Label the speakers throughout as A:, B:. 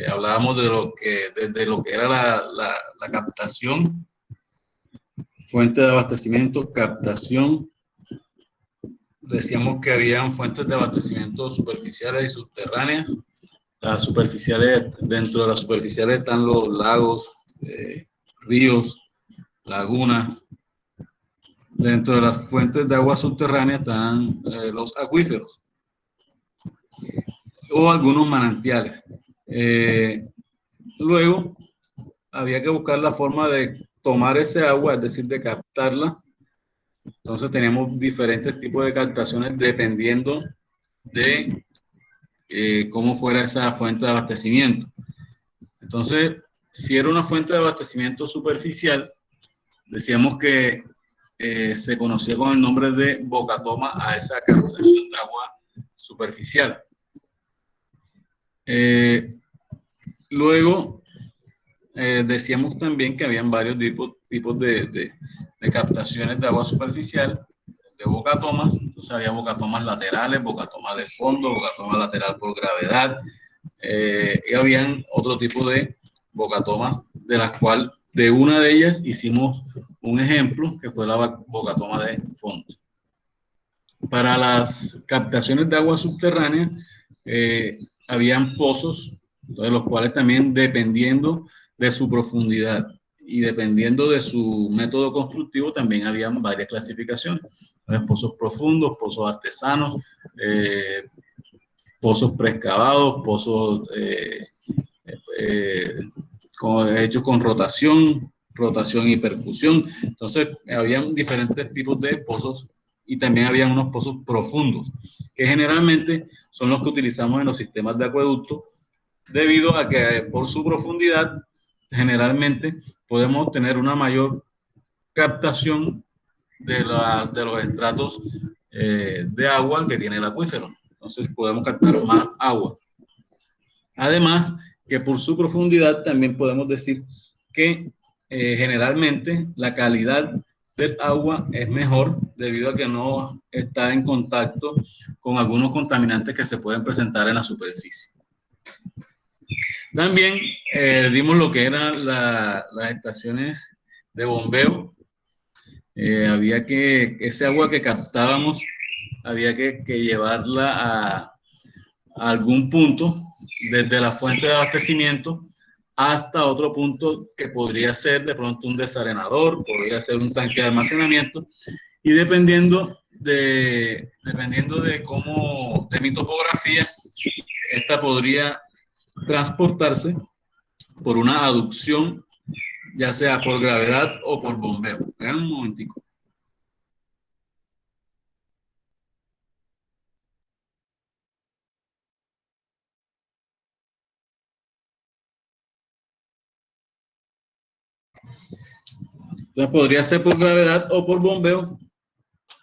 A: Hablábamos desde lo que era la captación, fuente de abastecimiento, captación. Decíamos que habían fuentes de abastecimiento superficiales y subterráneas. Las superficiales, dentro de las superficiales están los lagos, ríos, lagunas. Dentro de las fuentes de agua subterránea están los acuíferos o algunos manantiales. Luego, había que buscar la forma de tomar ese agua, es decir, de captarla. Entonces, tenemos diferentes tipos de captaciones dependiendo de cómo fuera esa fuente de abastecimiento. Entonces, si era una fuente de abastecimiento superficial, decíamos que se conocía con el nombre de bocatoma a esa captación de agua superficial. Luego, decíamos también que habían varios tipos de captaciones de agua superficial, de bocatomas. Entonces había bocatomas laterales, bocatomas de fondo, bocatoma lateral por gravedad, y habían otro tipo de bocatomas, de las cuales de una de ellas hicimos un ejemplo, que fue la bocatoma de fondo. Para las captaciones de agua subterránea, habían pozos, de los cuales también, dependiendo de su profundidad y dependiendo de su método constructivo, también habían varias clasificaciones. Pozos profundos, pozos artesanos, pozos preexcavados, pozos hechos con rotación y percusión. Entonces, habían diferentes tipos de pozos y también habían unos pozos profundos, que generalmente son los que utilizamos en los sistemas de acueducto, debido a que por su profundidad generalmente podemos tener una mayor captación de los estratos de agua que tiene el acuífero. Entonces podemos captar más agua. Además, que por su profundidad también podemos decir que generalmente la calidad del agua es mejor debido a que no está en contacto con algunos contaminantes que se pueden presentar en la superficie. También dimos lo que eran las estaciones de bombeo. Había que, ese agua que captábamos, había que llevarla a algún punto, desde la fuente de abastecimiento hasta otro punto que podría ser de pronto un desarenador, podría ser un tanque de almacenamiento, y dependiendo de cómo, de mi topografía, esta podría transportarse por una aducción, ya sea por gravedad o por bombeo. Vean un momentico. Entonces podría ser por gravedad o por bombeo,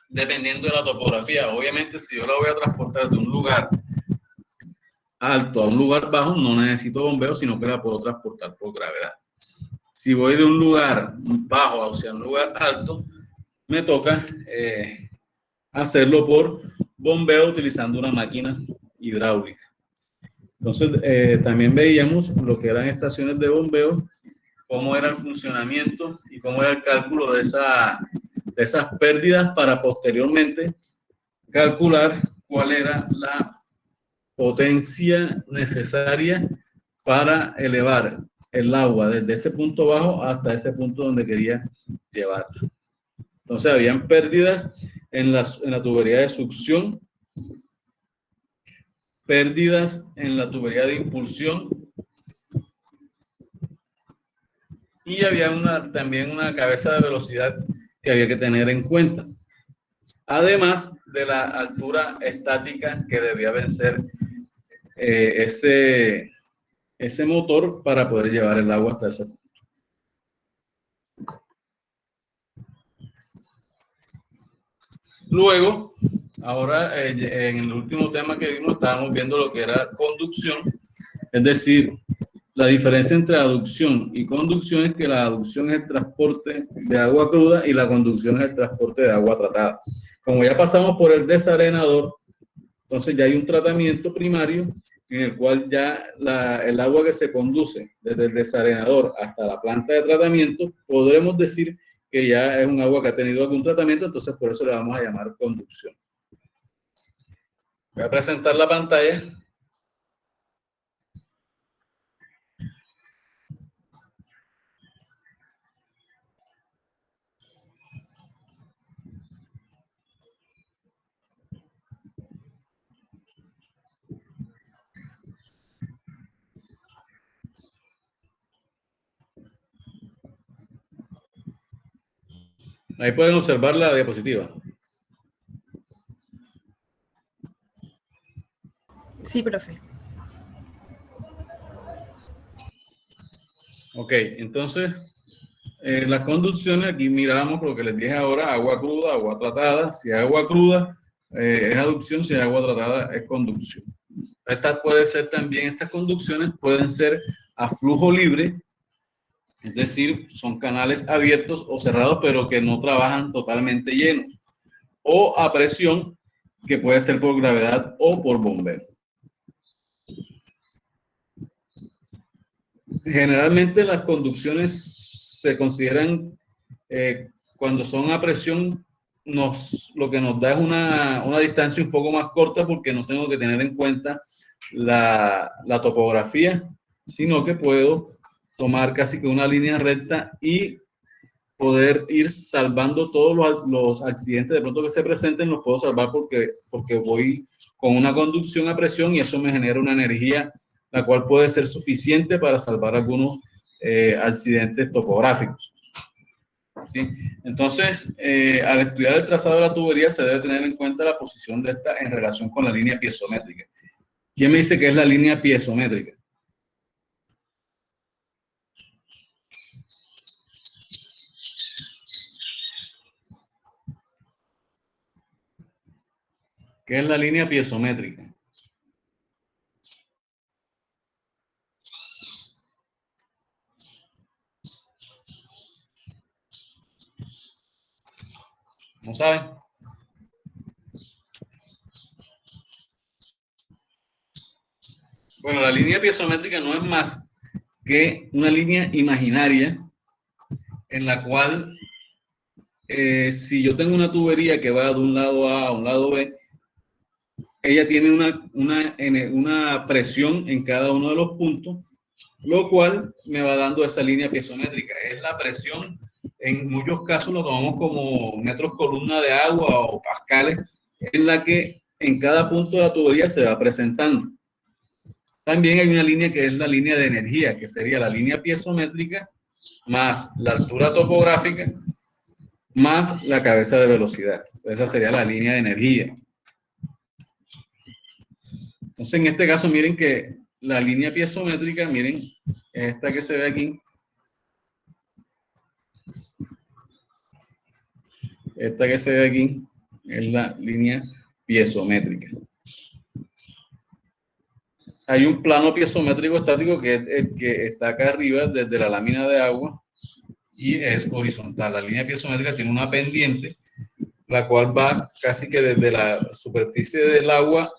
A: dependiendo de la topografía. Obviamente, si yo la voy a transportar de un lugar alto a un lugar bajo, no necesito bombeo, sino que la puedo transportar por gravedad. Si voy de un lugar bajo hacia un lugar alto, me toca hacerlo por bombeo utilizando una máquina hidráulica. Entonces, también veíamos lo que eran estaciones de bombeo, cómo era el funcionamiento y cómo era el cálculo de esas pérdidas para posteriormente calcular cuál era la potencia necesaria para elevar el agua desde ese punto bajo hasta ese punto donde quería llevarla. Entonces, habían pérdidas en la tubería de succión, pérdidas en la tubería de impulsión, y había también una cabeza de velocidad que había que tener en cuenta, además de la altura estática que debía vencer ese motor para poder llevar el agua hasta ese punto. Luego, ahora en el último tema que vimos, estábamos viendo lo que era conducción, es decir, la diferencia entre aducción y conducción es que la aducción es el transporte de agua cruda y la conducción es el transporte de agua tratada. Como ya pasamos por el desarenador, entonces ya hay un tratamiento primario en el cual ya el agua que se conduce desde el desarenador hasta la planta de tratamiento, podremos decir que ya es un agua que ha tenido algún tratamiento, entonces por eso le vamos a llamar conducción. Voy a presentar la pantalla. Ahí pueden observar la diapositiva.
B: Sí, profe.
A: Ok, entonces, las conducciones, aquí miramos lo que les dije ahora, agua cruda, agua tratada. Si es agua cruda, es aducción, si es agua tratada, es conducción. Estas puede ser también, estas conducciones pueden ser a flujo libre, es decir, son canales abiertos o cerrados, pero que no trabajan totalmente llenos. O a presión, que puede ser por gravedad o por bombeo. Generalmente las conducciones se consideran, cuando son a presión, lo que nos da es una distancia un poco más corta, porque no tengo que tener en cuenta la topografía, sino que puedo tomar casi que una línea recta y poder ir salvando todos los accidentes de pronto que se presenten, los puedo salvar porque voy con una conducción a presión, y eso me genera una energía la cual puede ser suficiente para salvar algunos accidentes topográficos. ¿Sí? Entonces, al estudiar el trazado de la tubería, se debe tener en cuenta la posición de esta en relación con la línea piezométrica. ¿Quién me dice que es la línea piezométrica? ¿Qué es la línea piezométrica? ¿No saben? Bueno, la línea piezométrica no es más que una línea imaginaria en la cual, si yo tengo una tubería que va de un lado A a un lado B, ella tiene una presión en cada uno de los puntos, lo cual me va dando esa línea piezométrica. Es la presión, en muchos casos lo tomamos como metros columna de agua o pascales, en la que en cada punto de la tubería se va presentando. También hay una línea que es la línea de energía, que sería la línea piezométrica más la altura topográfica más la cabeza de velocidad. Esa sería la línea de energía. Entonces, en este caso, miren que la línea piezométrica, miren, esta que se ve aquí, esta que se ve aquí, es la línea piezométrica. Hay un plano piezométrico estático que es el que está acá arriba desde la lámina de agua y es horizontal. La línea piezométrica tiene una pendiente, la cual va casi que desde la superficie del agua,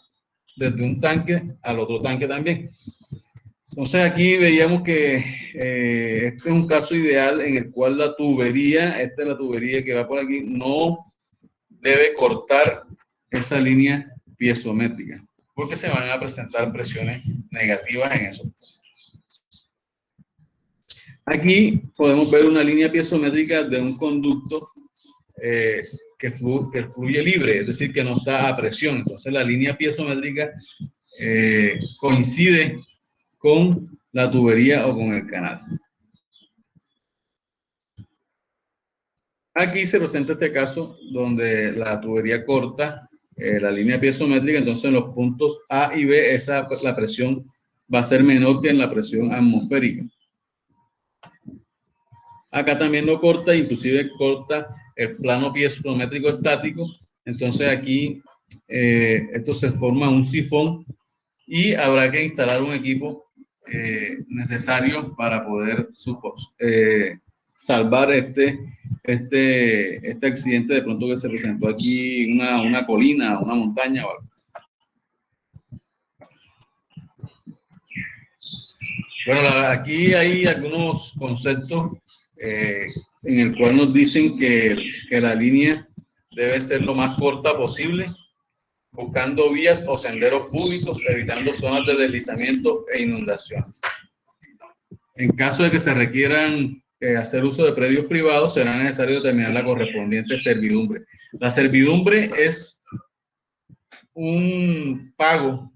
A: desde un tanque al otro tanque también. Entonces aquí veíamos que este es un caso ideal en el cual la tubería, esta es la tubería que va por aquí, no debe cortar esa línea piezométrica, porque se van a presentar presiones negativas en esos puntos. Aquí podemos ver una línea piezométrica de un conducto que fluye libre, es decir, que no está a presión. Entonces la línea piezométrica coincide con la tubería o con el canal. Aquí se presenta este caso donde la tubería corta la línea piezométrica, entonces en los puntos A y B la presión va a ser menor que en la presión atmosférica. Acá también lo corta, inclusive corta el plano piezométrico estático. Entonces aquí esto se forma un sifón y habrá que instalar un equipo necesario para poder salvar este accidente de pronto que se presentó aquí, una colina, una montaña o algo. Bueno, aquí hay algunos conceptos en el cual nos dicen que la línea debe ser lo más corta posible, buscando vías o senderos públicos, evitando zonas de deslizamiento e inundaciones. En caso de que se requieran hacer uso de predios privados, será necesario determinar la correspondiente servidumbre. La servidumbre es un pago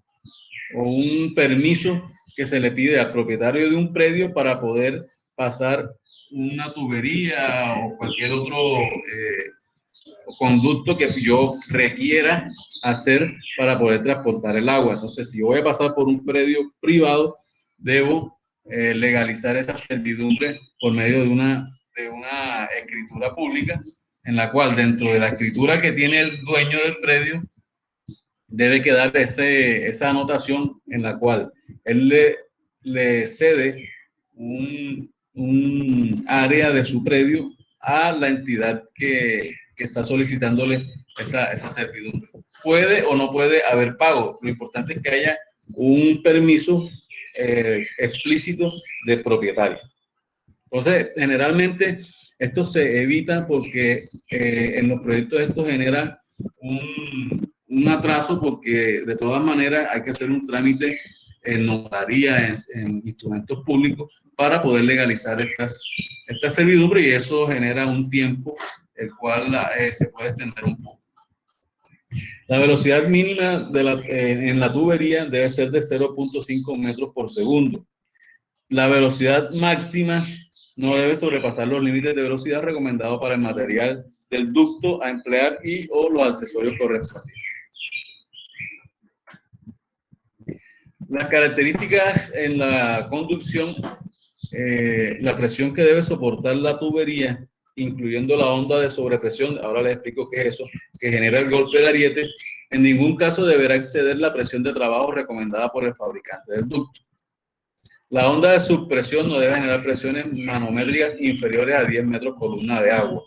A: o un permiso que se le pide al propietario de un predio para poder pasar una tubería o cualquier otro conducto que yo requiera hacer para poder transportar el agua. Entonces, si yo voy a pasar por un predio privado, debo legalizar esa servidumbre por medio de una escritura pública, en la cual dentro de la escritura que tiene el dueño del predio, debe quedar esa anotación en la cual él le cede un área de su predio a la entidad que está solicitándole esa servidumbre. Puede o no puede haber pago. Lo importante es que haya un permiso explícito del propietario. Entonces, generalmente esto se evita porque en los proyectos esto genera un atraso, porque de todas maneras hay que hacer un trámite en notaría, en instrumentos públicos, para poder legalizar esta servidumbre, y eso genera un tiempo el cual se puede extender un poco. La velocidad mínima en la tubería debe ser de 0.5 metros por segundo. La velocidad máxima no debe sobrepasar los límites de velocidad recomendados para el material del ducto a emplear y o los accesorios correspondientes. Las características en la conducción, la presión que debe soportar la tubería, incluyendo la onda de sobrepresión, ahora les explico qué es eso, que genera el golpe de ariete, en ningún caso deberá exceder la presión de trabajo recomendada por el fabricante del ducto. La onda de subpresión no debe generar presiones manométricas inferiores a 10 metros columna de agua.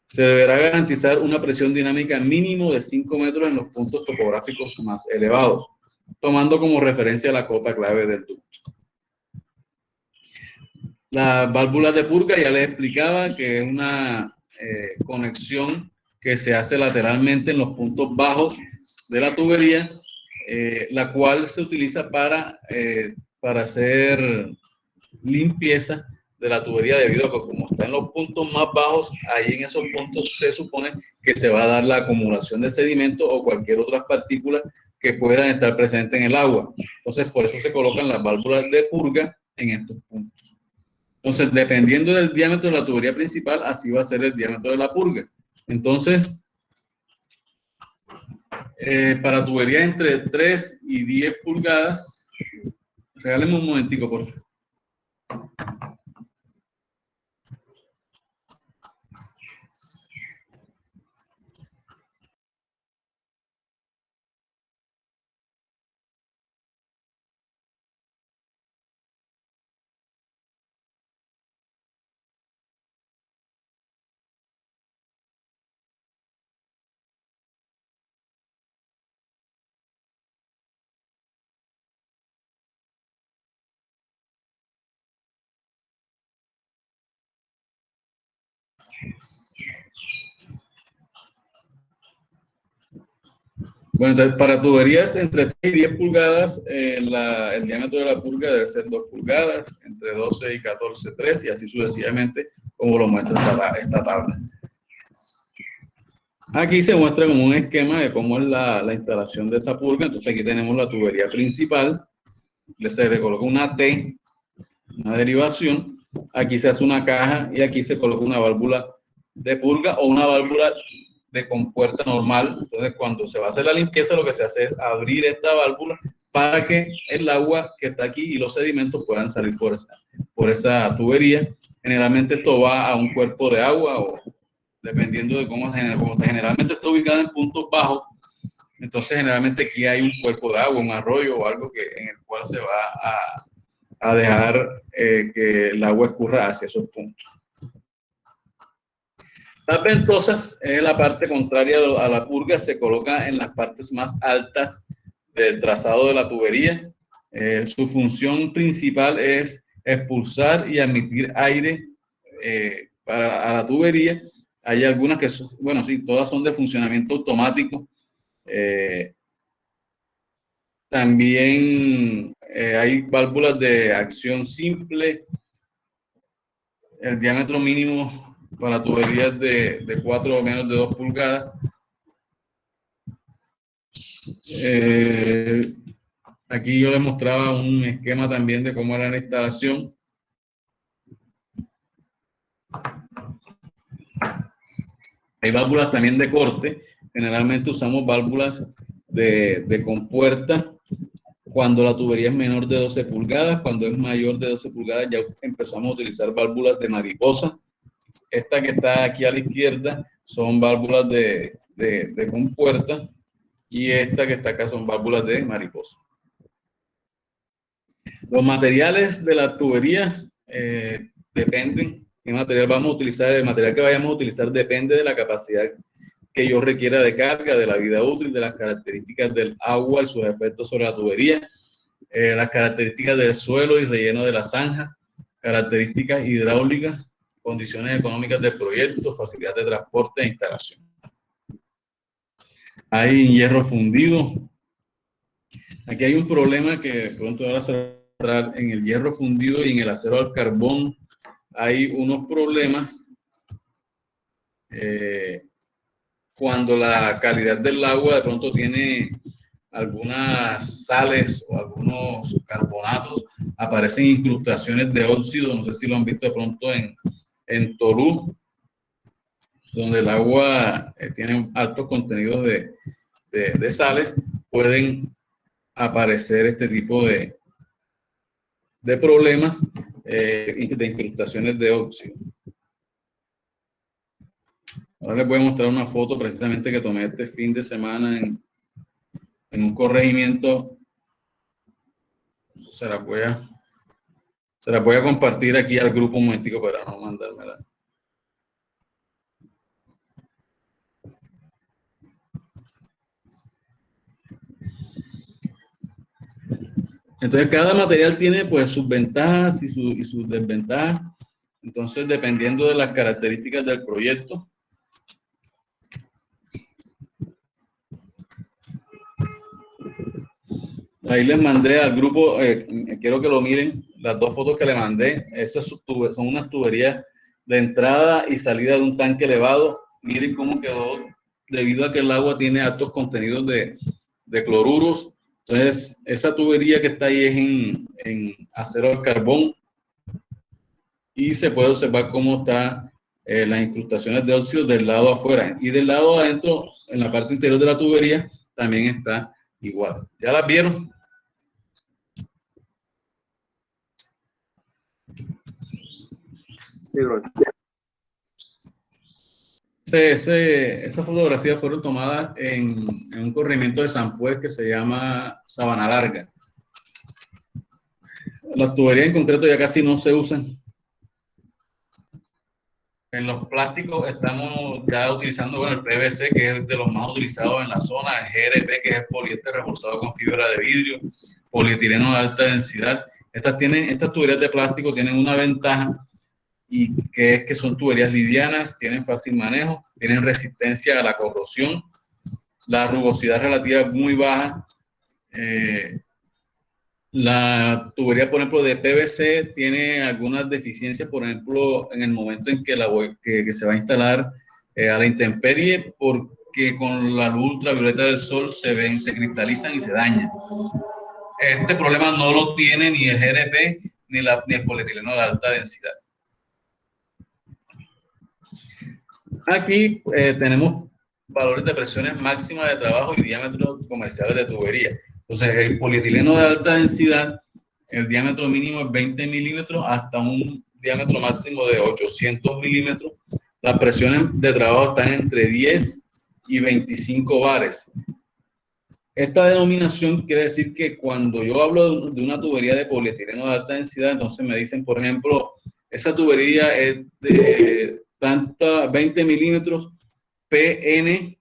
A: Se deberá garantizar una presión dinámica mínimo de 5 metros en los puntos topográficos más elevados, tomando como referencia la cota clave del ducto. Las válvulas de purga ya les explicaba que es una conexión que se hace lateralmente en los puntos bajos de la tubería, la cual se utiliza para hacer limpieza de la tubería, debido a que como está en los puntos más bajos, ahí en esos puntos se supone que se va a dar la acumulación de sedimento o cualquier otra partícula que puedan estar presentes en el agua. Entonces, por eso se colocan las válvulas de purga en estos puntos. Entonces, dependiendo del diámetro de la tubería principal, así va a ser el diámetro de la purga. Entonces, para tuberías entre 3 y 10 pulgadas, regálenme un momentico, por favor. Bueno, entonces, para tuberías entre 3 y 10 pulgadas, el diámetro de la purga debe ser 2 pulgadas, entre 12 y 14, 3, y así sucesivamente, como lo muestra esta tabla. Aquí se muestra como un esquema de cómo es la instalación de esa purga. Entonces aquí tenemos la tubería principal, se le coloca una T, una derivación, aquí se hace una caja y aquí se coloca una válvula de purga o una válvula de compuerta normal. Entonces, cuando se va a hacer la limpieza, lo que se hace es abrir esta válvula para que el agua que está aquí y los sedimentos puedan salir por esa tubería. Generalmente esto va a un cuerpo de agua, o dependiendo de cómo está. Generalmente está ubicada en puntos bajos. Entonces, generalmente aquí hay un cuerpo de agua, un arroyo o algo en el cual se va a dejar que el agua escurra hacia esos puntos. Las ventosas es la parte contraria a la purga, se coloca en las partes más altas del trazado de la tubería. Su función principal es expulsar y admitir aire a la tubería. Hay algunas que son, bueno, sí, todas son de funcionamiento automático. También hay válvulas de acción simple. El diámetro mínimo para tuberías de 4 o menos de 2 pulgadas. Aquí yo les mostraba un esquema también de cómo era la instalación. Hay válvulas también de corte. Generalmente usamos válvulas de compuerta cuando la tubería es menor de 12 pulgadas. Cuando es mayor de 12 pulgadas ya empezamos a utilizar válvulas de mariposa. Esta que está aquí a la izquierda son válvulas de compuerta y esta que está acá son válvulas de mariposa. Los materiales de las tuberías dependen qué material vamos a utilizar. El material que vayamos a utilizar depende de la capacidad que yo requiera de carga, de la vida útil, de las características del agua y sus efectos sobre la tubería, las características del suelo y relleno de la zanja, características hidráulicas, condiciones económicas del proyecto, facilidad de transporte e instalación. Hay hierro fundido. Aquí hay un problema que pronto ahora se va a entrar en el hierro fundido y en el acero al carbón. Hay unos problemas cuando la calidad del agua de pronto tiene algunas sales o algunos carbonatos, aparecen incrustaciones de óxido. No sé si lo han visto de pronto en Tolú, donde el agua tiene altos contenidos de sales, pueden aparecer este tipo de problemas de incrustaciones de óxido. Ahora les voy a mostrar una foto precisamente que tomé este fin de semana en un corregimiento. Se las voy a compartir aquí al grupo un momentico para no mandármela. Entonces, cada material tiene pues sus ventajas y sus desventajas. Entonces, dependiendo de las características del proyecto. Ahí les mandé al grupo, quiero que lo miren, las dos fotos que le mandé. Esas son unas tuberías de entrada y salida de un tanque elevado. Miren cómo quedó, debido a que el agua tiene altos contenidos de cloruros. Entonces, esa tubería que está ahí es en acero al carbón y se puede observar cómo está las incrustaciones de óxido del lado afuera. Y del lado adentro, en la parte interior de la tubería, también está igual. ¿Ya las vieron? Esas fotografías fueron tomadas en un corregimiento de San Pues que se llama Sabana Larga. Las tuberías en concreto ya casi no se usan. En los plásticos estamos ya utilizando el PVC, que es de los más utilizados en la zona, el GRP, que es el poliéster reforzado con fibra de vidrio, polietileno de alta densidad. Estas tuberías de plástico tienen una ventaja, y que es que son tuberías livianas, tienen fácil manejo, tienen resistencia a la corrosión, la rugosidad relativa es muy baja. La tubería, por ejemplo, de PVC tiene algunas deficiencias, por ejemplo, en el momento en que se va a instalar a la intemperie, porque con la luz ultravioleta del sol se cristalizan y se dañan. Este problema no lo tiene ni el GRP ni el polietileno de alta densidad. Aquí tenemos valores de presiones máximas de trabajo y diámetros comerciales de tubería. Entonces, el polietileno de alta densidad, el diámetro mínimo es 20 milímetros hasta un diámetro máximo de 800 milímetros. Las presiones de trabajo están entre 10 y 25 bares. Esta denominación quiere decir que cuando yo hablo de una tubería de polietileno de alta densidad, entonces me dicen, por ejemplo, esa tubería es de 20 milímetros PN10.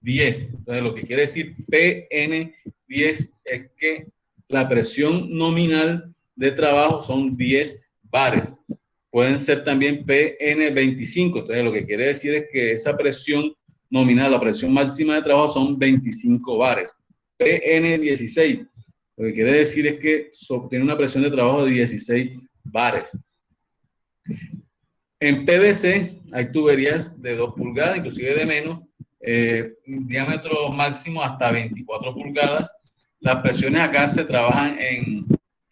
A: Entonces, lo que quiere decir PN10 es que la presión nominal de trabajo son 10 bares. Pueden ser también PN25. Entonces, lo que quiere decir es que esa presión nominal, la presión máxima de trabajo son 25 bares. PN16. Lo que quiere decir es que se obtiene una presión de trabajo de 16 bares. En PVC hay tuberías de 2 pulgadas, inclusive de menos, diámetro máximo hasta 24 pulgadas. Las presiones acá se trabajan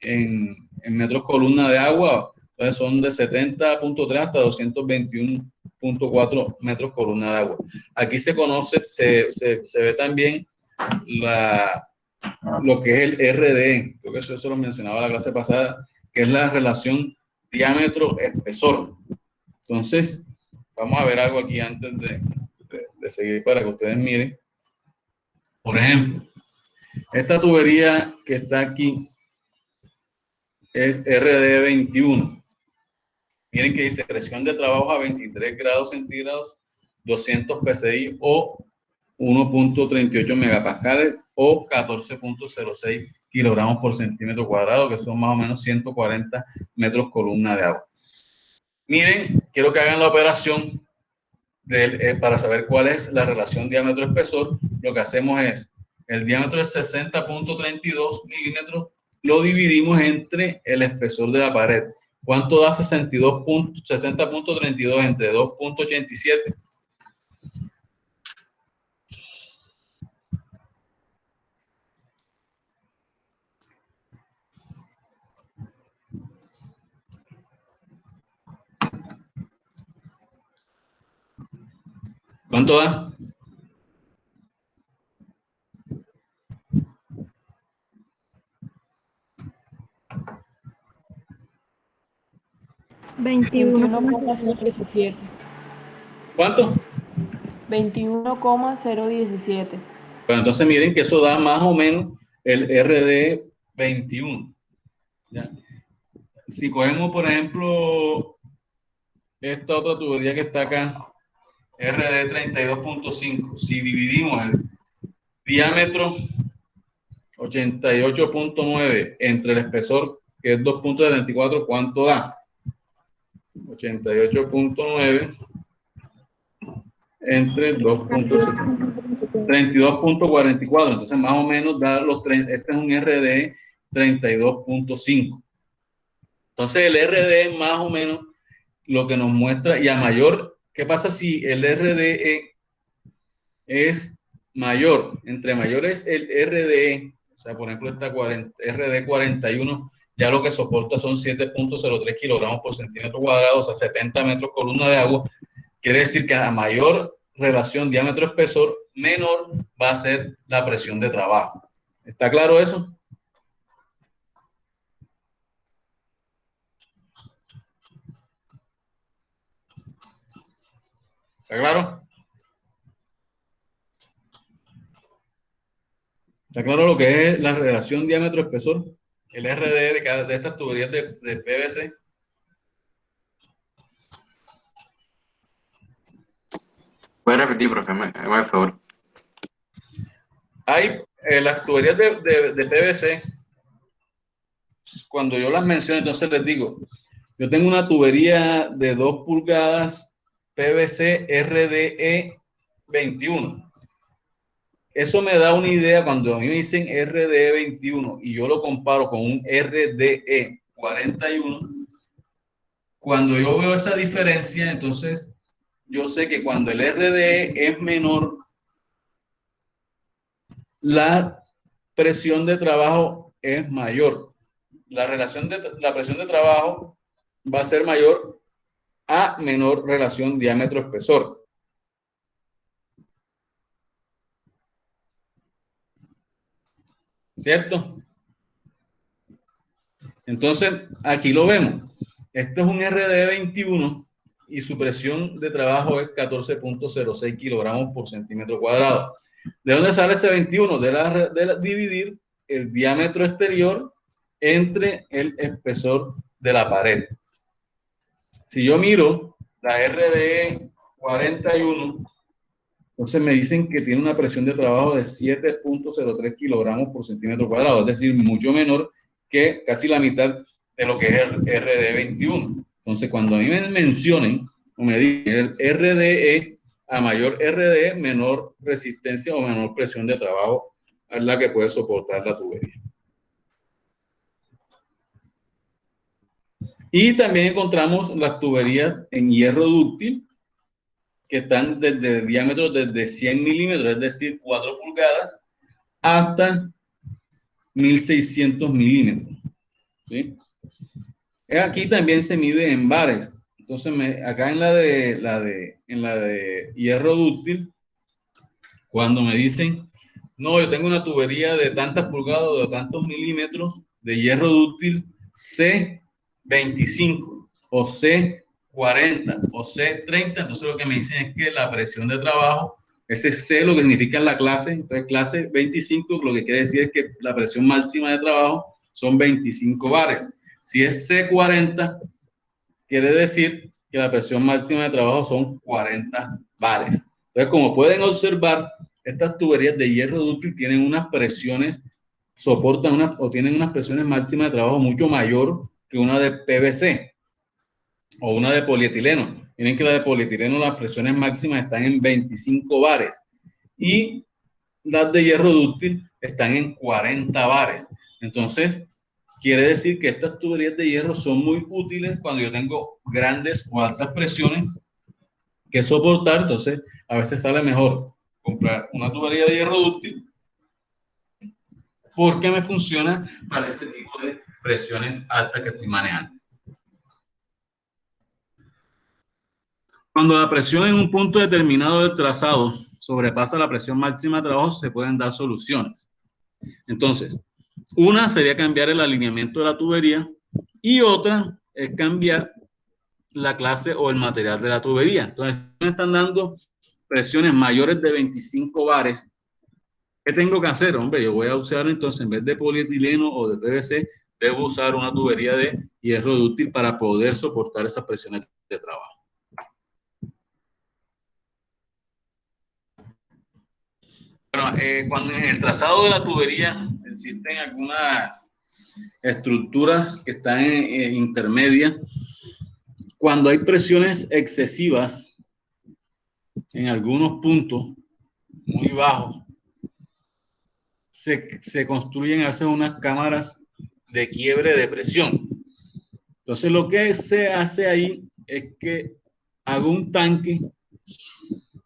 A: en metros columna de agua, entonces son de 70.3 hasta 221.4 metros columna de agua. Aquí se conoce, se ve también lo que es el RDE, creo que eso lo mencionaba la clase pasada, que es la relación diámetro-espesor. Entonces, vamos a ver algo aquí antes de seguir para que ustedes miren. Por ejemplo, esta tubería que está aquí es RD21. Miren que dice presión de trabajo a 23 grados centígrados, 200 psi o 1.38 megapascales o 14.06 kilogramos por centímetro cuadrado, que son más o menos 140 metros columna de agua. Miren, quiero que hagan la operación para saber cuál es la relación diámetro-espesor. Lo que hacemos es, el diámetro es 60.32 milímetros, lo dividimos entre el espesor de la pared. ¿Cuánto da 60.32 entre 2.87? ¿Cuánto da?
B: $21,017.
A: ¿Cuánto?
B: 21,017.
A: Bueno, entonces miren que eso da más o menos el RD21. ¿Ya? Si cogemos, por ejemplo, esta otra tubería que está acá, RD32.5, si dividimos el diámetro 88.9 entre el espesor, que es 2.34, ¿cuánto da? 88.9 entre 32.44, entonces más o menos da los 30, este es un RD 32.5. Entonces el RD más o menos lo que nos muestra, y a mayor, ¿qué pasa si el RDE es mayor? Entre mayor es el RDE, o sea, por ejemplo, esta RD 41, ya lo que soporta son 7.03 kilogramos por centímetro cuadrado, o sea, 70 metros columna de agua. Quiere decir que a mayor relación diámetro-espesor, menor va a ser la presión de trabajo. ¿Está claro eso? ¿Está claro? ¿Está claro lo que es la relación diámetro-espesor? El RD de estas tuberías de PVC.
C: ¿Puede repetir, profe? Por favor.
A: Hay las tuberías de PVC, cuando yo las menciono, entonces les digo, yo tengo una tubería de 2 pulgadas PVC RDE 21. Eso me da una idea cuando a mí me dicen RDE 21 y yo lo comparo con un RDE 41. Cuando yo veo esa diferencia, entonces yo sé que cuando el RDE es menor, la presión de trabajo es mayor. La presión de trabajo va a ser mayor a menor relación diámetro-espesor. ¿Cierto? Entonces, aquí lo vemos. Este es un RD21 y su presión de trabajo es 14.06 kilogramos por centímetro cuadrado. ¿De dónde sale ese 21? De dividir el diámetro exterior entre el espesor de la pared. Si yo miro la RDE 41 Entonces me dicen que tiene una presión de trabajo de 7.03 kilogramos por centímetro cuadrado, es decir, mucho menor que casi la mitad de lo que es el RDE21. Entonces, cuando a mí me mencionen o me digan el RDE, a mayor RDE, menor resistencia o menor presión de trabajo es la que puede soportar la tubería. Y también encontramos las tuberías en hierro dúctil, que están desde diámetros desde 100 milímetros, es decir, 4 pulgadas, hasta 1600 milímetros. ¿Sí? Aquí también se mide en bares. Entonces, acá en la de hierro dúctil, cuando me dicen, no, yo tengo una tubería de tantas pulgadas o de tantos milímetros de hierro dúctil C25 o C40 o C30, entonces lo que me dicen es que la presión de trabajo, ese C lo que significa la clase, entonces clase 25 lo que quiere decir es que la presión máxima de trabajo son 25 bares. Si es C40, quiere decir que la presión máxima de trabajo son 40 bares. Entonces, como pueden observar, estas tuberías de hierro dúctil tienen unas presiones, soportan o tienen unas presiones máximas de trabajo mucho mayor que una de PVC o una de polietileno. Miren que la de polietileno, las presiones máximas están en 25 bares y las de hierro dúctil están en 40 bares. Entonces, quiere decir que estas tuberías de hierro son muy útiles cuando yo tengo grandes o altas presiones que soportar. Entonces, a veces sale mejor comprar una tubería de hierro dúctil porque me funciona para este tipo de presiones altas que estoy manejando. Cuando la presión en un punto determinado del trazado sobrepasa la presión máxima de trabajo, se pueden dar soluciones. Entonces, una sería cambiar el alineamiento de la tubería y otra es cambiar la clase o el material de la tubería. Entonces, me están dando presiones mayores de 25 bares. ¿Qué tengo que hacer? Hombre, yo voy a usar entonces, en vez de polietileno o de PVC, debo usar una tubería de hierro dúctil para poder soportar esas presiones de trabajo. Bueno, cuando en el trazado de la tubería existen algunas estructuras que están intermedias. Cuando hay presiones excesivas en algunos puntos muy bajos, se construyen a veces unas cámaras de quiebre de presión. Entonces lo que se hace ahí es que hago un tanque,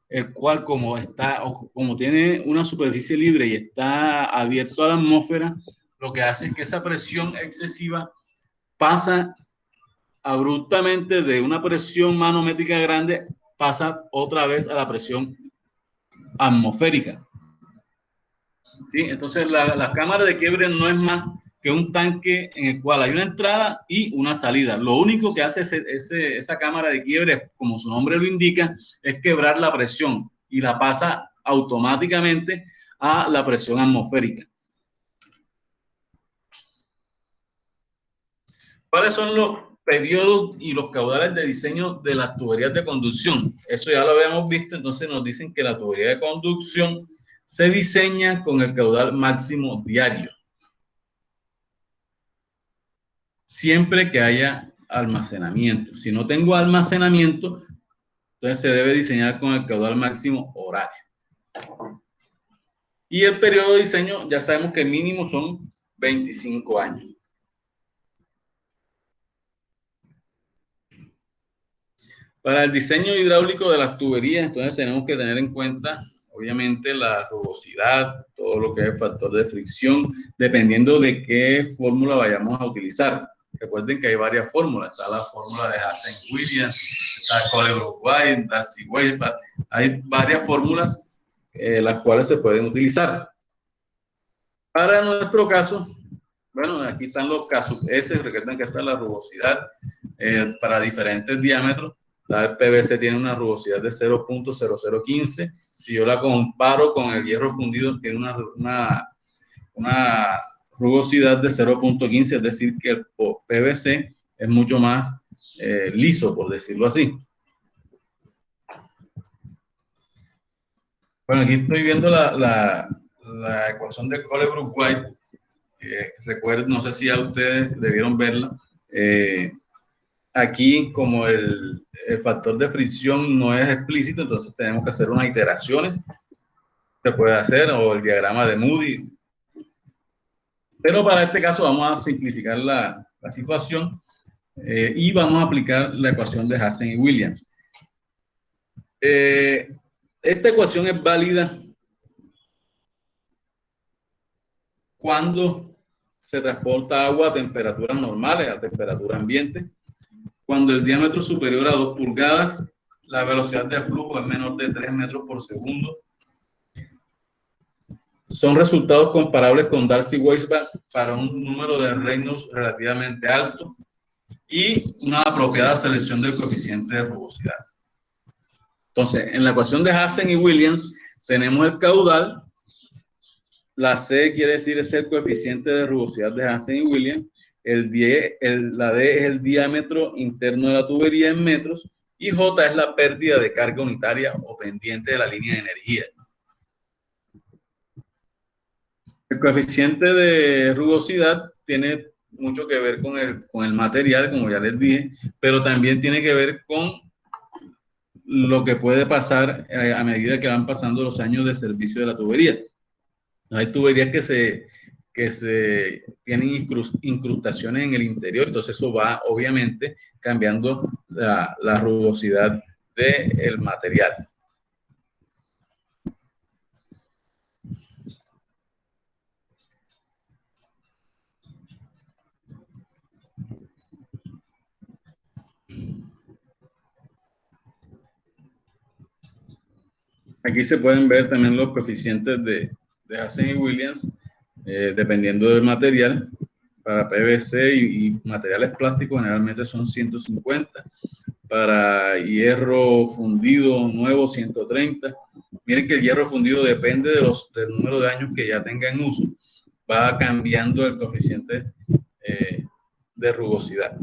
A: el cual como tiene una superficie libre y está abierto a la atmósfera, lo que hace es que esa presión excesiva pasa abruptamente de una presión manométrica grande, pasa otra vez a la presión atmosférica. ¿Sí? Entonces la cámara de quiebre no es más que un tanque en el cual hay una entrada y una salida. Lo único que hace esa cámara de quiebre, como su nombre lo indica, es quebrar la presión y la pasa automáticamente a la presión atmosférica. ¿Cuáles son los periodos y los caudales de diseño de las tuberías de conducción? Eso ya lo habíamos visto. Entonces nos dicen que la tubería de conducción se diseña con el caudal máximo diario, siempre que haya almacenamiento. Si no tengo almacenamiento, entonces se debe diseñar con el caudal máximo horario. Y el periodo de diseño ya sabemos que mínimo son 25 años. Para el diseño hidráulico de las tuberías, entonces tenemos que tener en cuenta, obviamente, la rugosidad, todo lo que es el factor de fricción, dependiendo de qué fórmula vayamos a utilizar. Recuerden que hay varias fórmulas. Está la fórmula de Hazen-Williams, está Kohler-White, Darcy-Weisbach. Hay varias fórmulas las cuales se pueden utilizar. Para nuestro caso, bueno, aquí están los casos S. Recuerden que está la rugosidad para diferentes diámetros. La PVC tiene una rugosidad de 0.0015. Si yo la comparo con el hierro fundido, tiene una rugosidad de 0.15, es decir, que el PVC es mucho más liso, por decirlo así. Bueno, aquí estoy viendo la ecuación de Colebrook-White. Recuerden, no sé si a ustedes debieron verla. Aquí, como el factor de fricción no es explícito, entonces tenemos que hacer unas iteraciones. Se puede hacer, o el diagrama de Moody. Pero para este caso vamos a simplificar la situación y vamos a aplicar la ecuación de Hansen y Williams. Esta ecuación es válida cuando se transporta agua a temperaturas normales, a temperatura ambiente. Cuando el diámetro es superior a 2 pulgadas, la velocidad de flujo es menor de 3 metros por segundo. Son resultados comparables con Darcy-Weisbach para un número de Reynolds relativamente alto y una apropiada selección del coeficiente de rugosidad. Entonces, en la ecuación de Hansen y Williams tenemos el caudal. La C quiere decir es el coeficiente de rugosidad de Hansen y Williams. La D es el diámetro interno de la tubería en metros y J es la pérdida de carga unitaria o pendiente de la línea de energía. El coeficiente de rugosidad tiene mucho que ver con el material, como ya les dije, pero también tiene que ver con lo que puede pasar a medida que van pasando los años de servicio de la tubería. Hay tuberías que se tienen incrustaciones en el interior, entonces eso va obviamente cambiando la rugosidad del material. Aquí se pueden ver también los coeficientes de Hansen y Williams, dependiendo del material. Para PVC y materiales plásticos generalmente son 150. Para hierro fundido nuevo, 130. Miren que el hierro fundido depende del número de años que ya tenga en uso. Va cambiando el coeficiente de rugosidad.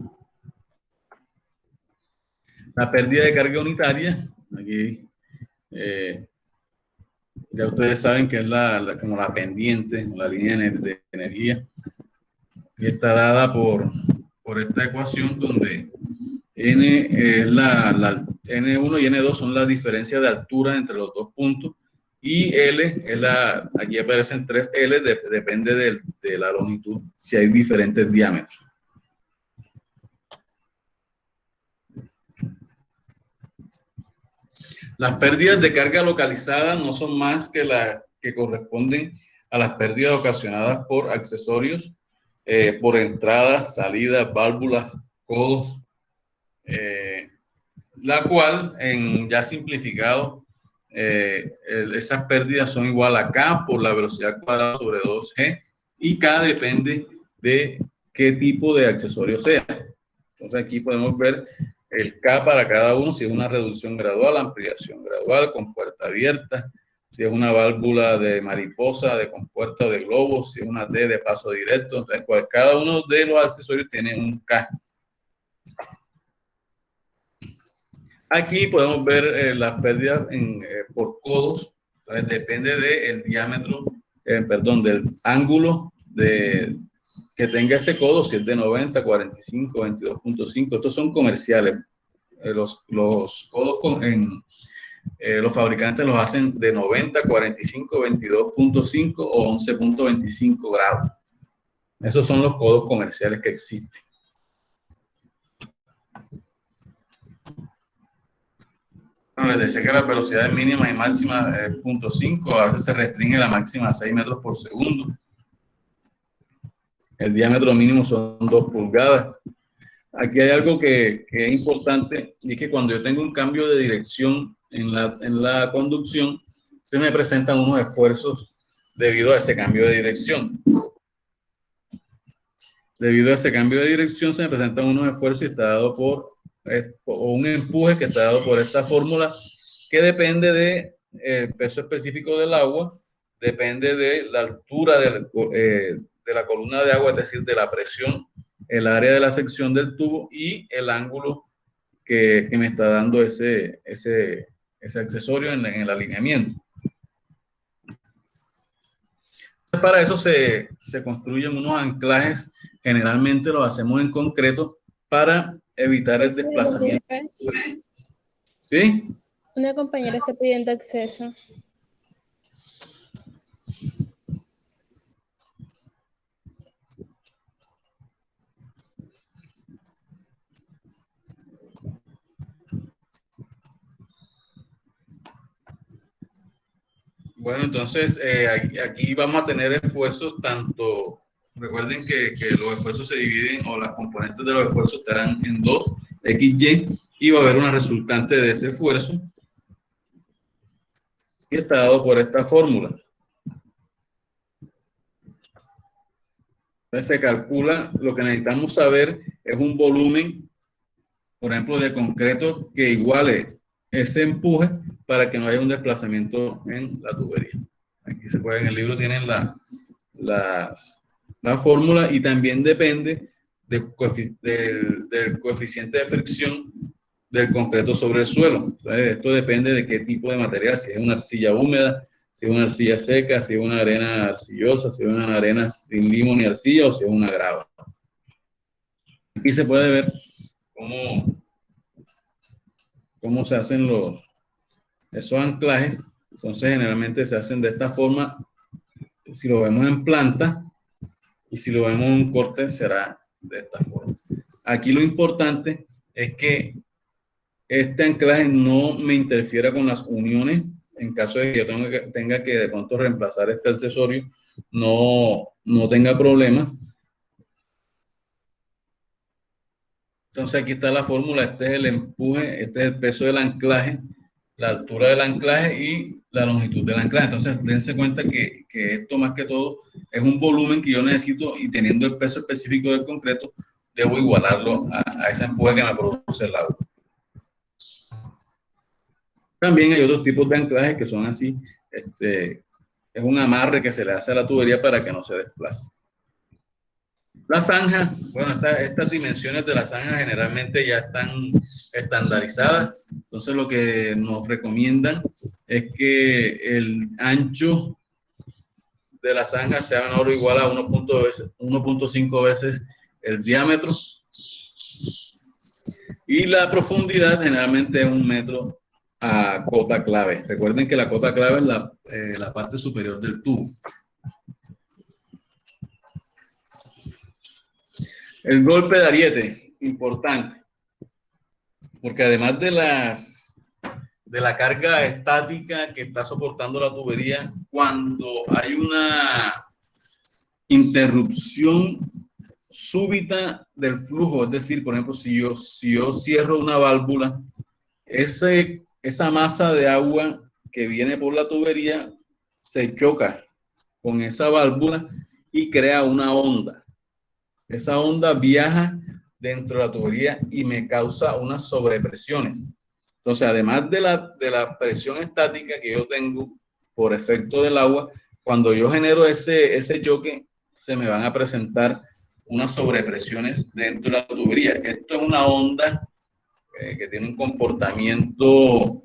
A: La pérdida de carga unitaria, aquí ya ustedes saben que es como la pendiente, la línea de energía, y está dada por esta ecuación donde N es N1 y N2 son las diferencias de altura entre los dos puntos, y L es aquí aparecen 3 L, depende de la longitud, si hay diferentes diámetros. Las pérdidas de carga localizada no son más que las que corresponden a las pérdidas ocasionadas por accesorios, por entradas, salidas, válvulas, codos, la cual, ya simplificado, esas pérdidas son igual a K por la velocidad cuadrada sobre 2G, y K depende de qué tipo de accesorio sea. Entonces aquí podemos ver el K para cada uno, si es una reducción gradual, ampliación gradual, con puerta abierta, si es una válvula de mariposa, de compuerta de globo, si es una T de paso directo. Entonces, cada uno de los accesorios tiene un K. Aquí podemos ver las pérdidas por codos, ¿sabes? Depende del diámetro, del ángulo que tenga ese codo, si es de 90, 45, 22.5. Estos son comerciales. Los codos los fabricantes los hacen de 90, 45, 22.5 o 11.25 grados. Esos son los codos comerciales que existen. Les decía que las velocidades mínimas y máximas 0.5, a veces se restringe la máxima a 6 metros por segundo. El diámetro mínimo son 2 pulgadas. Aquí hay algo que es importante, y es que cuando yo tengo un cambio de dirección en la conducción, se me presentan unos esfuerzos debido a ese cambio de dirección. Debido a ese cambio de dirección se me presentan unos esfuerzos y está dado por un empuje que está dado por esta fórmula, que depende del peso específico del agua, depende de la altura de la columna de agua, es decir, de la presión, el área de la sección del tubo y el ángulo que me está dando ese accesorio en el alineamiento. Para eso se construyen unos anclajes, generalmente los hacemos en concreto para evitar el desplazamiento. ¿Sí?
D: Una compañera está pidiendo acceso.
A: Bueno, entonces aquí vamos a tener esfuerzos tanto, recuerden que los esfuerzos se dividen o las componentes de los esfuerzos estarán en 2, XY, y va a haber una resultante de ese esfuerzo y está dado por esta fórmula. Entonces se calcula, lo que necesitamos saber es un volumen, por ejemplo, de concreto que iguale ese empuje para que no haya un desplazamiento en la tubería. Aquí se puede, en el libro tienen la fórmula, y también depende del coeficiente de fricción del concreto sobre el suelo. Entonces, esto depende de qué tipo de material, si es una arcilla húmeda, si es una arcilla seca, si es una arena arcillosa, si es una arena sin limo ni arcilla, o si es una grava. Aquí se puede ver cómo se hacen esos anclajes. Entonces, generalmente se hacen de esta forma. Si lo vemos en planta, y si lo vemos en corte, será de esta forma. Aquí lo importante es que este anclaje no me interfiera con las uniones. En caso de que yo tenga que de pronto reemplazar este accesorio, no tenga problemas. Entonces aquí está la fórmula. Este es el empuje, este es el peso del anclaje, la altura del anclaje y la longitud del anclaje. Entonces dense cuenta que esto más que todo es un volumen que yo necesito, y teniendo el peso específico del concreto, debo igualarlo a ese empuje que me produce el agua. También hay otros tipos de anclajes que son así. Es un amarre que se le hace a la tubería para que no se desplace. La zanja, bueno, estas dimensiones de la zanja generalmente ya están estandarizadas. Entonces lo que nos recomiendan es que el ancho de la zanja sea menor o igual a 1.5 veces el diámetro. Y la profundidad generalmente es 1 metro a cota clave. Recuerden que la cota clave es la parte superior del tubo. El golpe de ariete, importante, porque además de la carga estática que está soportando la tubería, cuando hay una interrupción súbita del flujo, es decir, por ejemplo, si yo cierro una válvula, esa masa de agua que viene por la tubería se choca con esa válvula y crea una onda. Esa onda viaja dentro de la tubería y me causa unas sobrepresiones. Entonces, además de la presión estática que yo tengo por efecto del agua, cuando yo genero ese choque, se me van a presentar unas sobrepresiones dentro de la tubería. Esto es una onda que tiene un comportamiento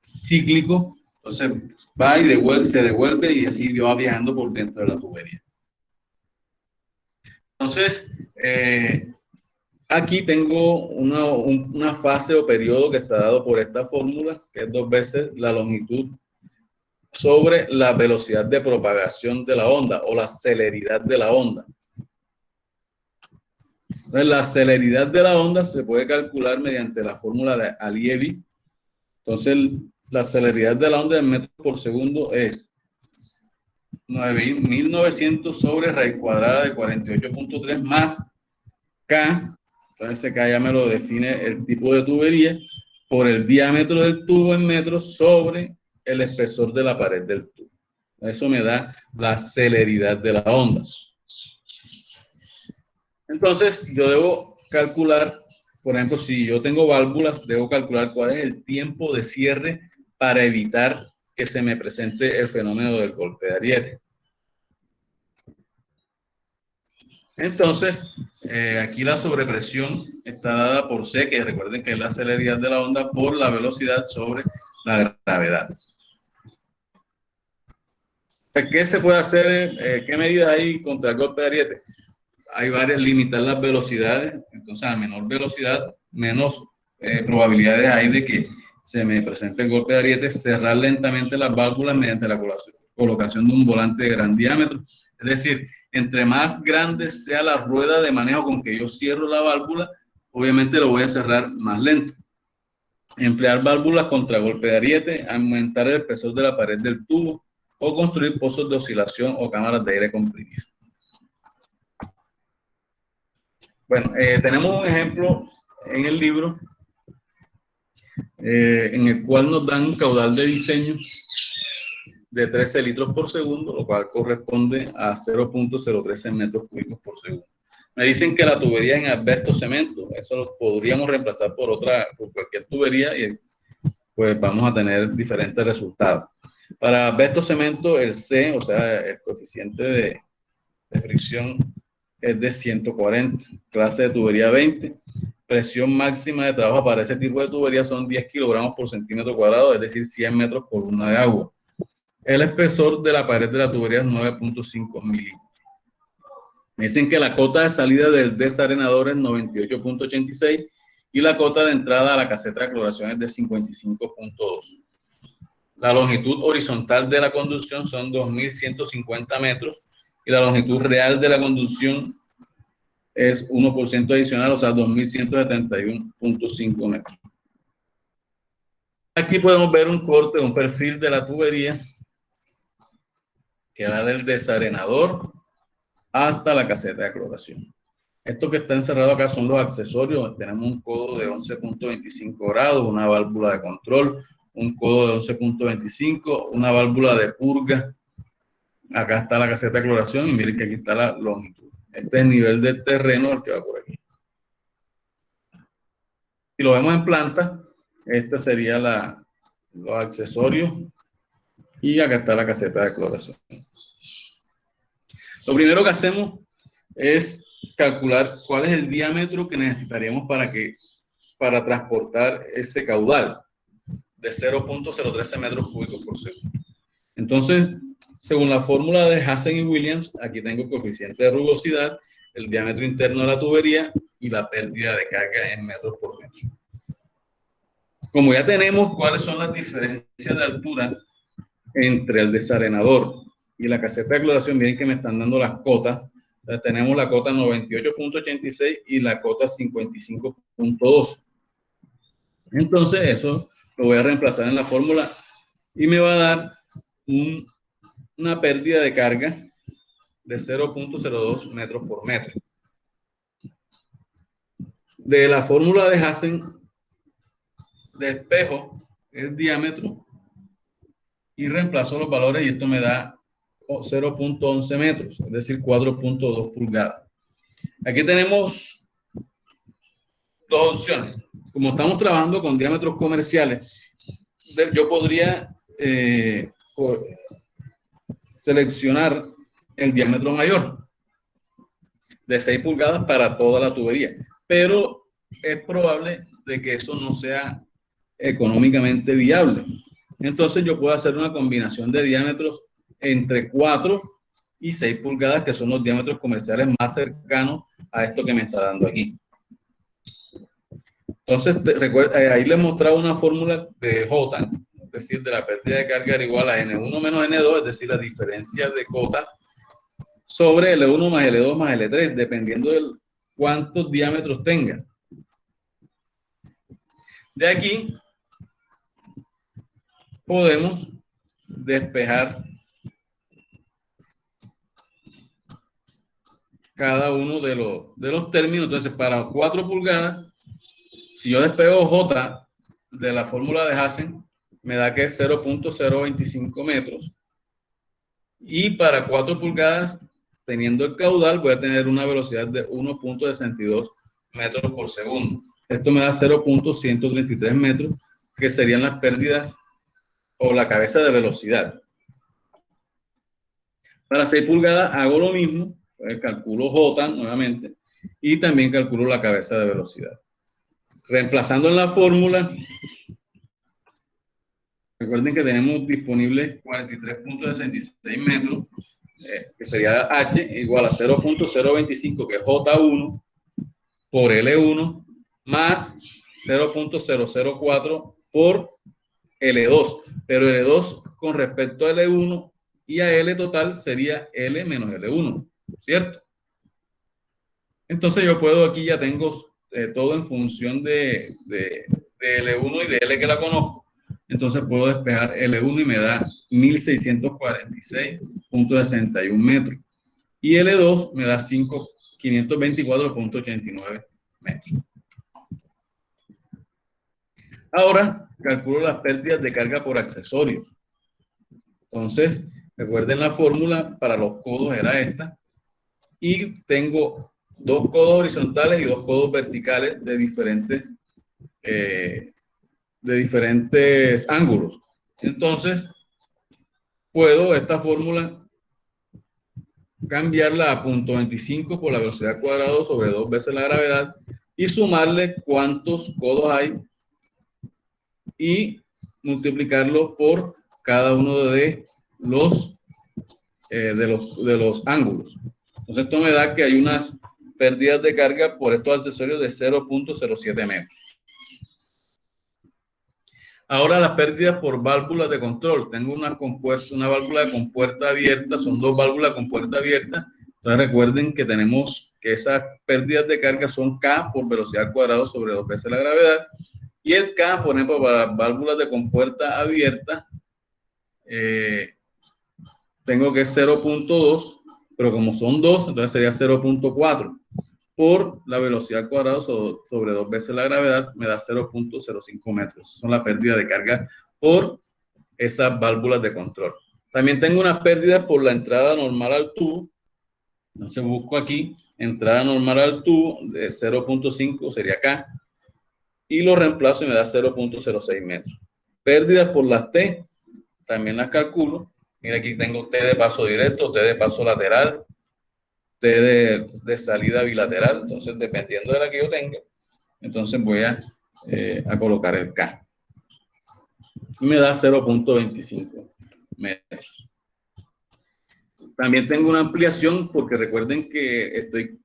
A: cíclico. Entonces, va y se devuelve, y así va viajando por dentro de la tubería. Entonces, aquí tengo una fase o periodo que está dado por esta fórmula, que es 2 veces la longitud sobre la velocidad de propagación de la onda, o la celeridad de la onda. Entonces, la celeridad de la onda se puede calcular mediante la fórmula de Allievi. Entonces, la celeridad de la onda en metros por segundo es 1900 sobre raíz cuadrada de 48.3 más K. Entonces ese K ya me lo define el tipo de tubería, por el diámetro del tubo en metros sobre el espesor de la pared del tubo. Eso me da la celeridad de la onda. Entonces yo debo calcular, por ejemplo, si yo tengo válvulas, debo calcular cuál es el tiempo de cierre para evitar que se me presente el fenómeno del golpe de ariete. Entonces, aquí la sobrepresión está dada por C, que recuerden que es la celeridad de la onda por la velocidad sobre la gravedad. ¿Qué se puede hacer? ¿Qué medidas hay contra el golpe de ariete? Hay varias, limitar las velocidades. Entonces, a menor velocidad, menos probabilidades hay de que se me presente el golpe de ariete. Cerrar lentamente las válvulas mediante la colocación de un volante de gran diámetro. Es decir, entre más grande sea la rueda de manejo con que yo cierro la válvula, obviamente lo voy a cerrar más lento. Emplear válvulas contra golpe de ariete, aumentar el espesor de la pared del tubo o construir pozos de oscilación o cámaras de aire comprimido. Bueno, tenemos un ejemplo en el libro en el cual nos dan un caudal de diseño de 13 litros por segundo, lo cual corresponde a 0.013 metros cúbicos por segundo. Me dicen que la tubería en asbesto cemento, eso lo podríamos reemplazar por cualquier tubería y pues vamos a tener diferentes resultados. Para asbesto cemento, el C, o sea, el coeficiente de fricción es de 140, clase de tubería 20, presión máxima de trabajo para ese tipo de tubería son 10 kilogramos por centímetro cuadrado, es decir, 100 metros por columna de agua. El espesor de la pared de la tubería es 9.5 milímetros. Me dicen que la cota de salida del desarenador es 98.86 y la cota de entrada a la caseta de cloración es de 55.2. La longitud horizontal de la conducción son 2.150 metros y la longitud real de la conducción es 1% adicional, o sea, 2.171.5 metros. Aquí podemos ver un corte, un perfil de la tubería que va del desarenador hasta la caseta de cloración. Esto que está encerrado acá son los accesorios. Tenemos un codo de 11.25 grados, una válvula de control, un codo de 11.25, una válvula de purga. Acá está la caseta de cloración y miren que aquí está la longitud. Este es el nivel del terreno el que va por aquí. Si lo vemos en planta, esta sería los accesorios y acá está la caseta de cloración. Lo primero que hacemos es calcular cuál es el diámetro que necesitaríamos para transportar ese caudal de 0.013 metros cúbicos por segundo. Entonces, según la fórmula de Hazen y Williams, aquí tengo el coeficiente de rugosidad, el diámetro interno de la tubería y la pérdida de carga en metros por metro. Como ya tenemos cuáles son las diferencias de altura entre el desarenador y la caseta de cloración, miren que me están dando las cotas. Entonces, tenemos la cota 98.86 y la cota 55.2. Entonces, eso lo voy a reemplazar en la fórmula y me va a dar una pérdida de carga de 0.02 metros por metro. De la fórmula de Hazen, despejo el diámetro y reemplazo los valores y esto me da 0.11 metros, es decir, 4.2 pulgadas. Aquí tenemos dos opciones. Como estamos trabajando con diámetros comerciales, yo podría seleccionar el diámetro mayor de 6 pulgadas para toda la tubería, pero es probable de que eso no sea económicamente viable. Entonces yo puedo hacer una combinación de diámetros entre 4 y 6 pulgadas, que son los diámetros comerciales más cercanos a esto que me está dando aquí. Entonces, ahí les mostraba una fórmula de J, es decir, de la pérdida de carga era igual a N1 menos N2, es decir, la diferencia de cotas sobre L1 más L2 más L3, dependiendo de cuántos diámetros tenga. De aquí podemos despejar cada uno de los términos. Entonces, para 4 pulgadas, si yo despego J de la fórmula de Hazen, me da que es 0.025 metros. Y para 4 pulgadas, teniendo el caudal, voy a tener una velocidad de 1.62 metros por segundo. Esto me da 0.133 metros, que serían las pérdidas o la cabeza de velocidad. Para 6 pulgadas hago lo mismo, calculo J nuevamente y también calculo la cabeza de velocidad. Reemplazando en la fórmula, Recuerden que tenemos disponibles 43.66 metros, que sería H igual a 0.025, que es J1 por L1, más 0.004 por L2, pero L2 con respecto a L1 y a L total sería L menos L1, ¿cierto? Entonces yo puedo, aquí ya tengo todo en función de L1 y de L que la conozco. Entonces puedo despejar L1 y me da 1646.61 metros. Y L2 me da 524.89 metros. Ahora calculo las pérdidas de carga por accesorios. Entonces, recuerden la fórmula para los codos era esta. Y tengo 2 codos horizontales y 2 codos verticales de diferentes ángulos. Entonces, puedo esta fórmula cambiarla a 0.25 por la velocidad cuadrada sobre 2 veces la gravedad y sumarle cuántos codos hay y multiplicarlo por cada uno de los ángulos. Entonces esto me da que hay unas pérdidas de carga por estos accesorios de 0.07 metros. Ahora las pérdidas por válvulas de control. Tengo una válvula de compuerta abierta, son 2 válvulas de compuerta abierta. Entonces recuerden que tenemos que esas pérdidas de carga son K por velocidad cuadrada sobre 2 veces la gravedad. Y el K, por ejemplo, para las válvulas de compuerta abierta, tengo que es 0.2, pero como son 2, entonces sería 0.4 por la velocidad cuadrada sobre 2 veces la gravedad, me da 0.05 metros. Son las pérdidas de carga por esas válvulas de control. También tengo unas pérdidas por la entrada normal al tubo. Entonces busco aquí, entrada normal al tubo de 0.5 sería acá, y lo reemplazo y me da 0.06 metros. Pérdidas por las T, también las calculo. Mira, aquí tengo T de paso directo, T de paso lateral, T de salida bilateral. Entonces, dependiendo de la que yo tenga, entonces voy a colocar el K. Me da 0.25 metros. También tengo una ampliación, porque recuerden que estoy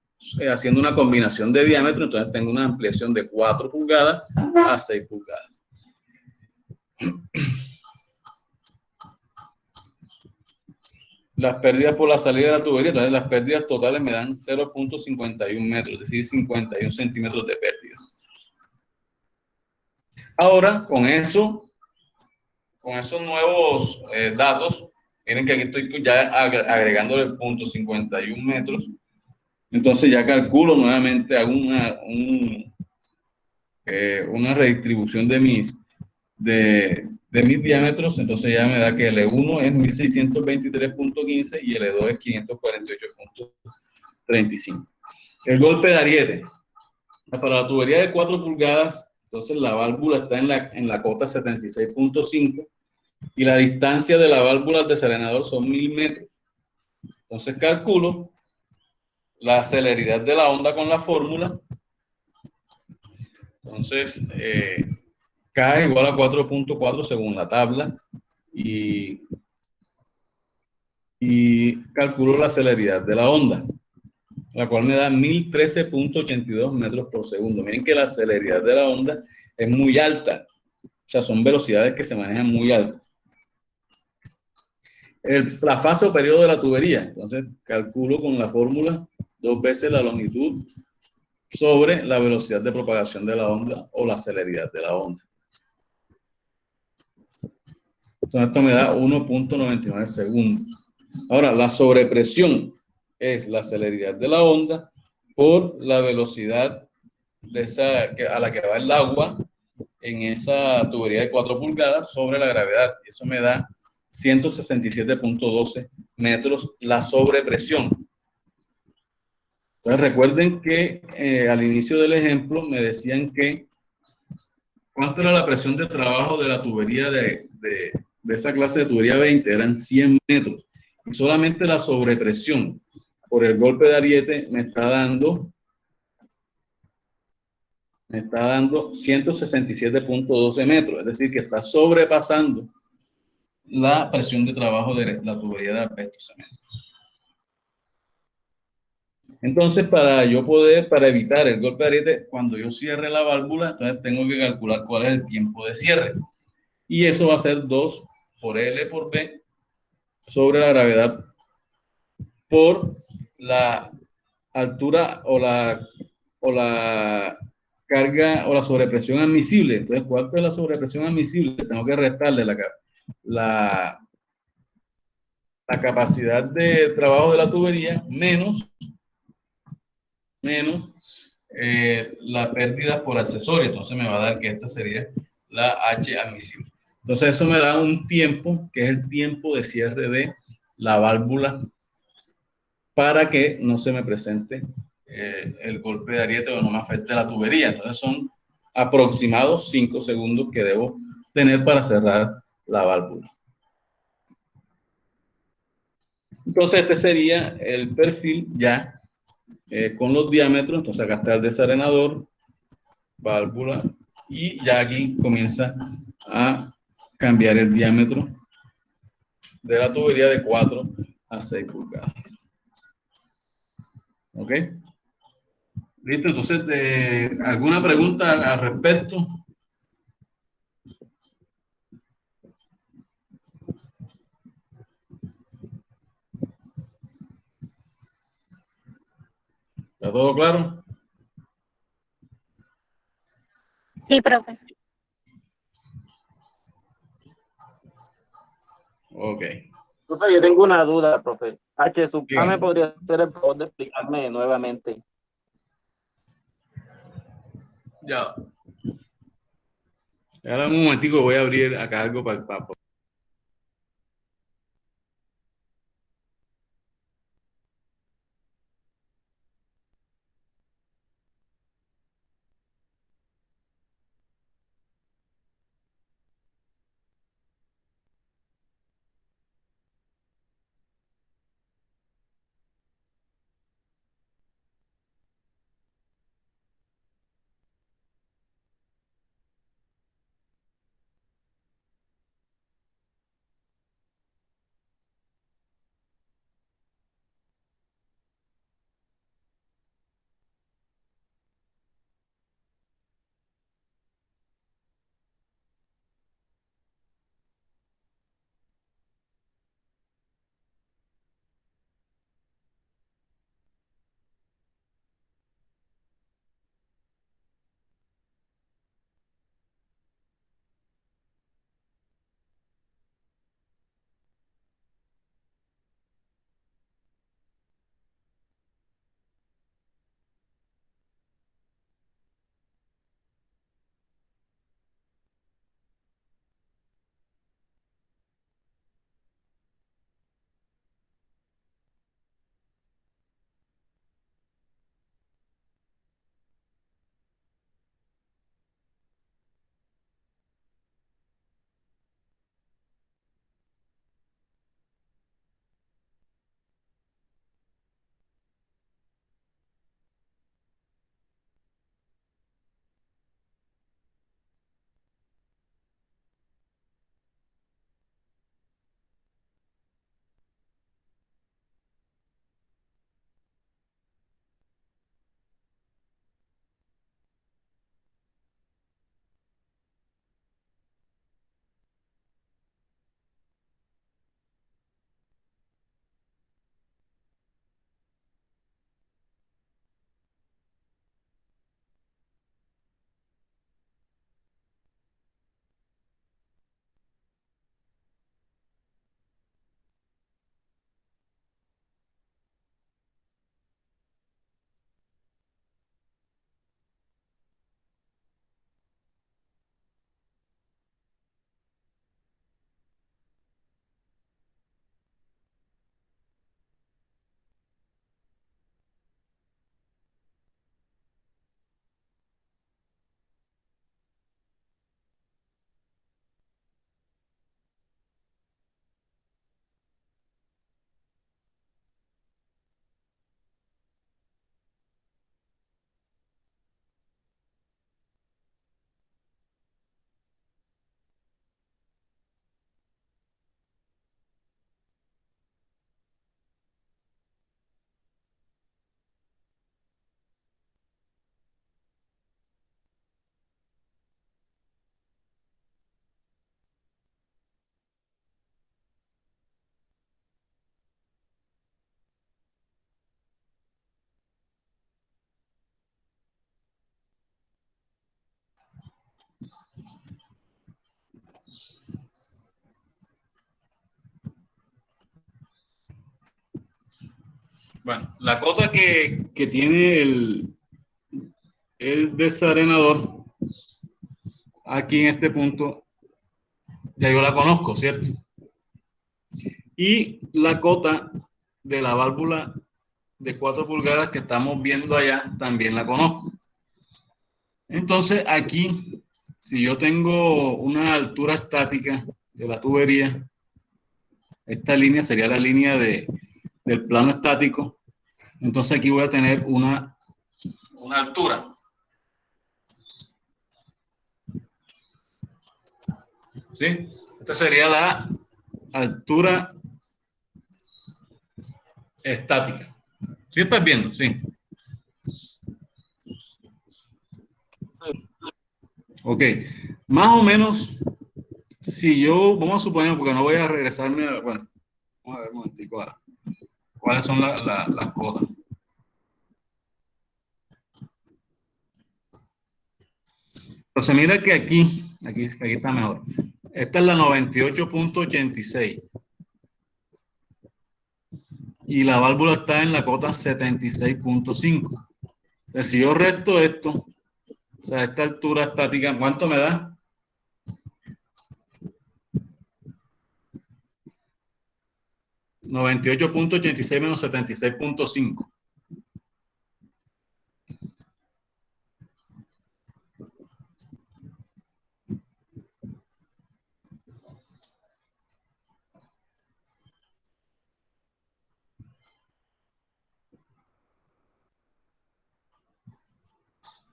A: haciendo una combinación de diámetro, entonces tengo una ampliación de 4 pulgadas a 6 pulgadas. Las pérdidas por la salida de la tubería, entonces las pérdidas totales me dan 0.51 metros, es decir, 51 centímetros de pérdidas. Ahora, con esos nuevos datos, miren que aquí estoy ya agregándole el 0.51 metros. Entonces ya calculo nuevamente, hago una redistribución de mis diámetros. Entonces ya me da que L1 es 1623.15 y L2 es 548.35. El golpe de ariete. Para la tubería de 4 pulgadas, entonces la válvula está en la cota 76.5 y la distancia de la válvula de serenador son 1000 metros. Entonces calculo la celeridad de la onda con la fórmula. Entonces, K es igual a 4.4 según la tabla y calculo la celeridad de la onda, la cual me da 1013.82 metros por segundo. Miren que la celeridad de la onda es muy alta, o sea, son velocidades que se manejan muy altas. La fase o periodo de la tubería, entonces calculo con la fórmula 2 veces la longitud sobre la velocidad de propagación de la onda o la celeridad de la onda. Entonces esto me da 1.99 segundos. Ahora, la sobrepresión es la celeridad de la onda por la velocidad a la que va el agua en esa tubería de 4 pulgadas sobre la gravedad. Eso me da 167.12 metros la sobrepresión. Entonces recuerden que al inicio del ejemplo me decían que ¿cuánto era la presión de trabajo de la tubería de esa clase de tubería 20? Eran 100 metros. Y solamente la sobrepresión por el golpe de ariete me está dando 167.12 metros. Es decir, que está sobrepasando la presión de trabajo de la tubería de asbesto cemento. Entonces, para evitar el golpe de ariete, cuando yo cierre la válvula, entonces tengo que calcular cuál es el tiempo de cierre. Y eso va a ser 2 por L por B sobre la gravedad por la altura o la carga o la sobrepresión admisible. Entonces, ¿cuánto es la sobrepresión admisible? Tengo que restarle la capacidad de trabajo de la tubería menos las pérdidas por accesorio. Entonces me va a dar que esta sería la H admisible. Entonces eso me da un tiempo, que es el tiempo de cierre de la válvula para que no se me presente el golpe de ariete o no me afecte la tubería. Entonces son aproximados 5 segundos que debo tener para cerrar la válvula. Entonces este sería el perfil ya con los diámetros. Entonces acá está el desarenador, válvula, y ya aquí comienza a cambiar el diámetro de la tubería de 4 a 6 pulgadas. ¿Ok? Listo, entonces, ¿alguna pregunta al respecto? ¿Está todo claro?
D: Sí, profe.
A: Ok.
E: Profe, yo tengo una duda, profe. H, ¿su papá me
A: Dígame.
E: podría hacer el favor de explicarme nuevamente?
A: Ya. Ahora un momentico voy a abrir acá algo para Bueno, la cota que tiene el desarenador aquí en este punto, ya yo la conozco, ¿cierto? Y la cota de la válvula de 4 pulgadas que estamos viendo allá, también la conozco. Entonces aquí, si yo tengo una altura estática de la tubería, esta línea sería la línea del plano estático. Entonces aquí voy a tener una altura. ¿Sí? Esta sería la altura estática. ¿Sí estás viendo? Sí. Ok. Más o menos, si yo, vamos a suponer, porque no voy a regresarme, bueno, vamos a ver un momentico ahora. ¿Cuáles son las cotas? Entonces mira que aquí está mejor. Esta es la 98.86. Y la válvula está en la cota 76.5. Entonces, si yo resto esto, o sea, esta altura estática, ¿cuánto me da? (98.86 menos 76.5).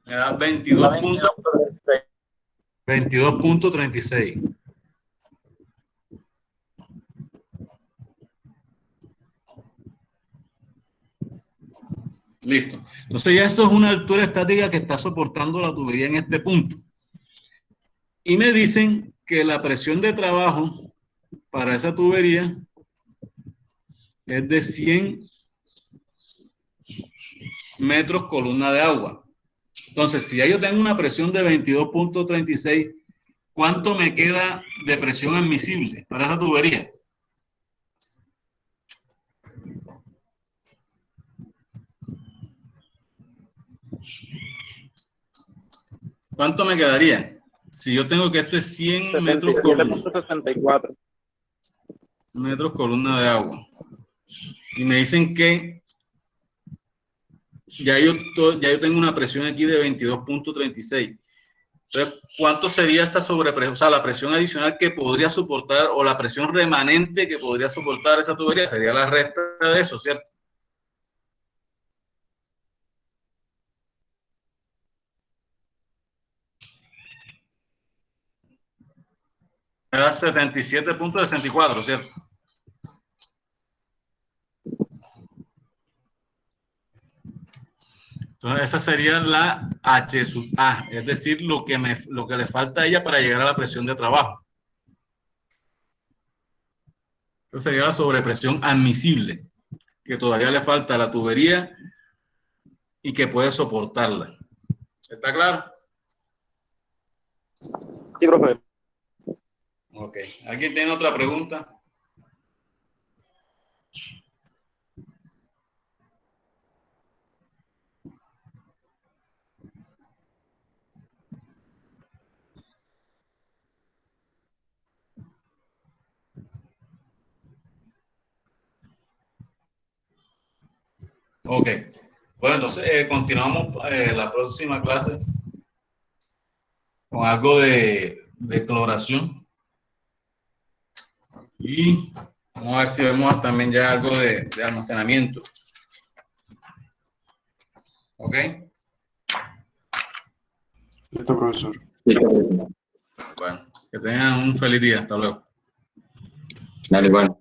A: Me da 22.36. Listo. Entonces ya esto es una altura estática que está soportando la tubería en este punto. Y me dicen que la presión de trabajo para esa tubería es de 100 metros columna de agua. Entonces, si ya yo tengo una presión de 22.36, ¿cuánto me queda de presión admisible para esa tubería? ¿Cuánto me quedaría? Si yo tengo que este es 100 metros columna.
E: 77.64.
A: Metros columna de agua. Y me dicen que ya yo tengo una presión aquí de 22.36. Entonces, ¿cuánto sería esa sobrepresión? O sea, la presión adicional que podría soportar o la presión remanente que podría soportar esa tubería sería la resta de eso, ¿cierto? Me da 77.64, ¿cierto? Entonces, esa sería la H sub A, es decir, lo que le falta a ella para llegar a la presión de trabajo. Esa sería la sobrepresión admisible, que todavía le falta a la tubería y que puede soportarla. ¿Está claro?
E: Sí, profe.
A: Ok. ¿Alguien tiene otra pregunta? Ok. Bueno, entonces continuamos la próxima clase con algo de cloración. Y vamos a ver si vemos también ya algo de almacenamiento. ¿Ok?
F: Listo, profesor.
A: Bueno, que tengan un feliz día. Hasta luego.
C: Dale, igual.